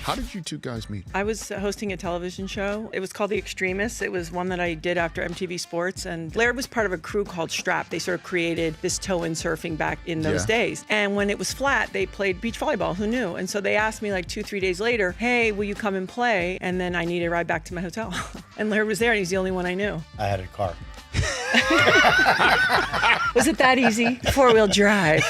How did you two guys meet? I was hosting a television show. It was called The Extremists. It was one that I did after MTV Sports. And Laird was part of a crew called Strap. They sort of created this toe-in surfing back in those days. And when it was flat, they played beach volleyball. Who knew? And so they asked me like 2-3 days later, hey, will you come and play? And then I needed a ride back to my hotel. And Laird was there, and he's the only one I knew. I had a car. Was it that easy? Four-wheel drive.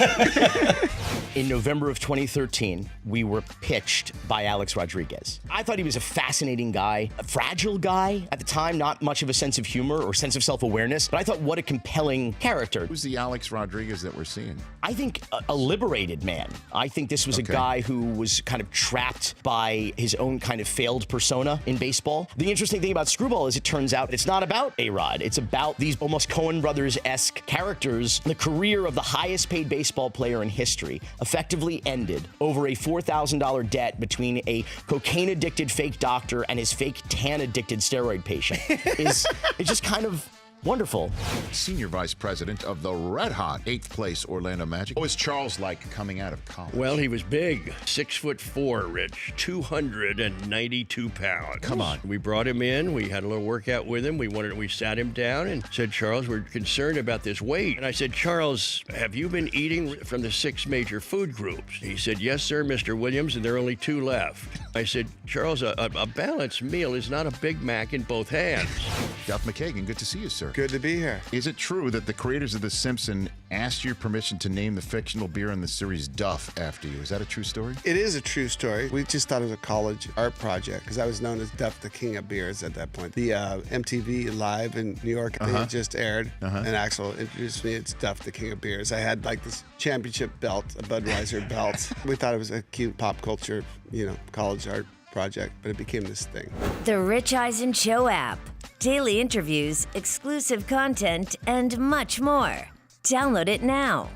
In November of 2013, we were pitched by Alex Rodriguez. I thought he was a fascinating guy, a fragile guy. At the time, not much of a sense of humor or sense of self-awareness, but I thought what a compelling character. Who's the Alex Rodriguez that we're seeing? I think a liberated man. I think this was a guy who was kind of trapped by his own kind of failed persona in baseball. The interesting thing about Screwball is it turns out it's not about A-Rod. It's about these almost Coen Brothers-esque characters. The career of the highest paid baseball player in history effectively ended over a $4,000 debt between a cocaine-addicted fake doctor and his fake tan-addicted steroid patient. It's just kind of wonderful. Senior Vice President of the red-hot 8th place Orlando Magic. What was Charles like coming out of college? Well, he was big, 6'4", Rich, 292 pounds. Come on. We brought him in. We had a little workout with him. We sat him down and said, Charles, we're concerned about this weight. And I said, Charles, have you been eating from the 6 major food groups? He said, yes, sir, Mr. Williams, and there are only 2 left. I said, Charles, a balanced meal is not a Big Mac in both hands. Duff McKagan, good to see you, sir. Good to be here. Is it true that the creators of The Simpsons asked your permission to name the fictional beer in the series Duff after you? Is that a true story? It is a true story. We just thought it was a college art project because I was known as Duff the King of Beers at that point. The MTV Live in New York, they had just aired, and Axel introduced me. It's Duff the King of Beers. I had like this championship belt, a Budweiser belt. We thought it was a cute pop culture, college art project, but it became this thing. The Rich Eisen Show app. Daily interviews, exclusive content, and much more. Download it now.